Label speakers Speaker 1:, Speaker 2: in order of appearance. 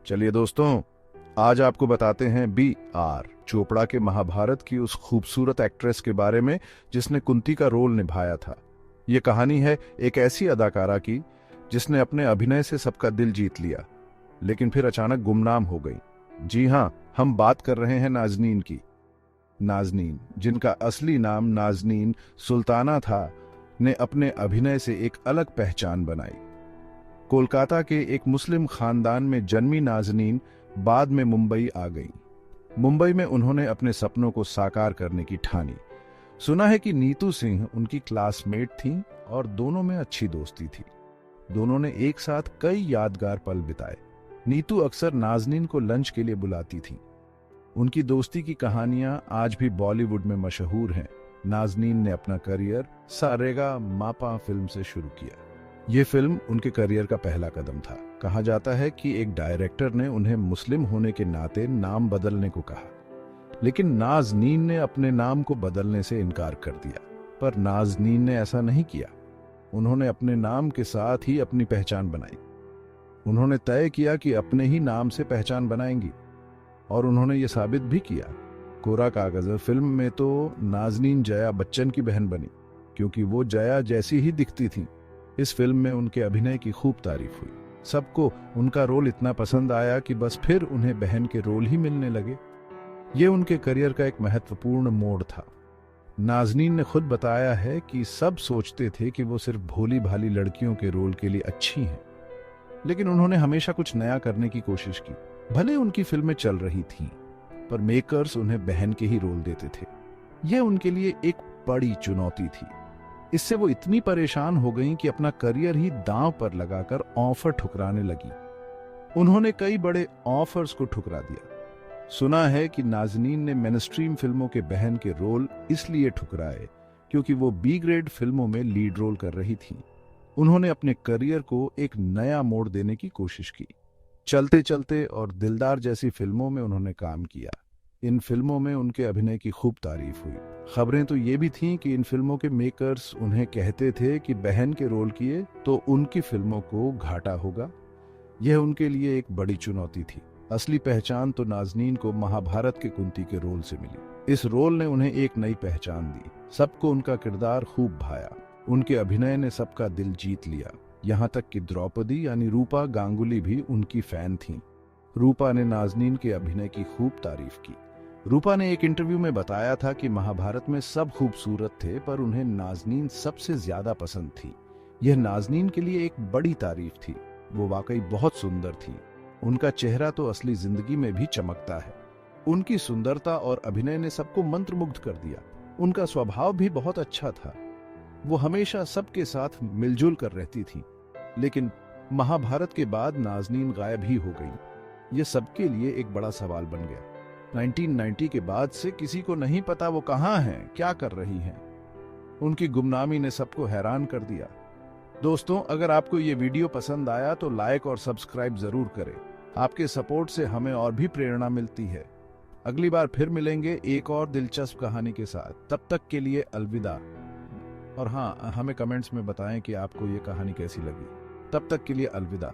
Speaker 1: चलिए दोस्तों, आज आपको बताते हैं B.R. चोपड़ा के महाभारत की उस खूबसूरत एक्ट्रेस के बारे में जिसने कुंती का रोल निभाया था। ये कहानी है एक ऐसी अदाकारा की जिसने अपने अभिनय से सबका दिल जीत लिया, लेकिन फिर अचानक गुमनाम हो गई। जी हाँ, हम बात कर रहे हैं नाज़नीन की। नाज़नीन, जिनका असली नाम नाज़नीन सुल्ताना था, ने अपने अभिनय से एक अलग पहचान बनाई। कोलकाता के एक मुस्लिम खानदान में जन्मी नाज़नीन बाद में मुंबई आ गई। मुंबई में उन्होंने अपने सपनों को साकार करने की ठानी। सुना है कि नीतू सिंह उनकी क्लासमेट थीं और दोनों में अच्छी दोस्ती थी। दोनों ने एक साथ कई यादगार पल बिताए। नीतू अक्सर नाज़नीन को लंच के लिए बुलाती थी। उनकी दोस्ती की कहानियां आज भी बॉलीवुड में मशहूर हैं। नाज़नीन ने अपना करियर सारेगा मापा फिल्म से शुरू किया। ये फिल्म उनके करियर का पहला कदम था। कहा जाता है कि एक डायरेक्टर ने उन्हें मुस्लिम होने के नाते नाम बदलने को कहा, लेकिन नाज़नीन ने अपने नाम को बदलने से इनकार कर दिया। पर नाज़नीन ने ऐसा नहीं किया। उन्होंने अपने नाम के साथ ही अपनी पहचान बनाई। उन्होंने तय किया कि अपने ही नाम से पहचान बनाएंगी, और उन्होंने ये साबित भी किया। कोरा कागज फिल्म में तो नाज़नीन जया बच्चन की बहन बनी, क्योंकि वो जया जैसी ही दिखती थी। इस फिल्म में उनके अभिनय की खूब तारीफ हुई। सबको उनका रोल इतना पसंद आया कि बस फिर उन्हें बहन के रोल ही मिलने लगे। ये उनके करियर का एक महत्वपूर्ण मोड़ था। नाज़नीन ने खुद बताया है कि सब सोचते थे कि वो सिर्फ भोली भाली लड़कियों के रोल के लिए अच्छी हैं, लेकिन उन्होंने हमेशा कुछ नया करने की कोशिश की। भले उनकी फिल्में चल रही थीं, पर मेकर्स उन्हें बहन के ही रोल देते थे। यह उनके लिए एक बड़ी चुनौती थी। इससे वो इतनी परेशान हो गईं कि अपना करियर ही दांव पर लगाकर ऑफर ठुकराने लगी। उन्होंने कई बड़े ऑफर्स को ठुकरा दिया। सुना है कि नाज़नीन ने मेनस्ट्रीम फिल्मों के बहन के रोल इसलिए ठुकराए क्योंकि वो बी ग्रेड फिल्मों में लीड रोल कर रही थीं। उन्होंने अपने करियर को एक नया मोड़ देने की कोशिश की। चलते चलते और दिलदार जैसी फिल्मों में उन्होंने काम किया। इन फिल्मों में उनके अभिनय की खूब तारीफ हुई। खबरें तो ये भी थीं कि इन फिल्मों के मेकर्स उन्हें कहते थे कि बहन के रोल किए तो उनकी फिल्मों को घाटा होगा। यह उनके लिए एक बड़ी चुनौती थी। असली पहचान तो नाज़नीन को महाभारत के कुंती के रोल से मिली। इस रोल ने उन्हें एक नई पहचान दी। सबको उनका किरदार खूब भाया। उनके अभिनय ने सबका दिल जीत लिया। यहाँ तक कि द्रौपदी यानी रूपा गांगुली भी उनकी फैन थीं। रूपा ने नाज़नीन के अभिनय की खूब तारीफ की। रूपा ने एक इंटरव्यू में बताया था कि महाभारत में सब खूबसूरत थे, पर उन्हें नाज़नीन सबसे ज्यादा पसंद थी। यह नाज़नीन के लिए एक बड़ी तारीफ थी। वो वाकई बहुत सुंदर थी। उनका चेहरा तो असली जिंदगी में भी चमकता है। उनकी सुंदरता और अभिनय ने सबको मंत्रमुग्ध कर दिया। उनका स्वभाव भी बहुत अच्छा था। वो हमेशा सबके साथ मिलजुल कर रहती थी। लेकिन महाभारत के बाद नाज़नीन गायब ही हो गई। ये सबके लिए एक बड़ा सवाल बन गया। 1990 के बाद से किसी को नहीं पता वो कहां हैं, क्या कर रही हैं। उनकी गुमनामी ने सबको हैरान कर दिया। दोस्तों, अगर आपको ये वीडियो पसंद आया तो लाइक और सब्सक्राइब जरूर करें। आपके सपोर्ट से हमें और भी प्रेरणा मिलती है। अगली बार फिर मिलेंगे एक और दिलचस्प कहानी के साथ। तब तक के लिए अलविदा। और हाँ, हमें कमेंट्स में बताएं कि आपको ये कहानी कैसी लगी। तब तक के लिए अलविदा।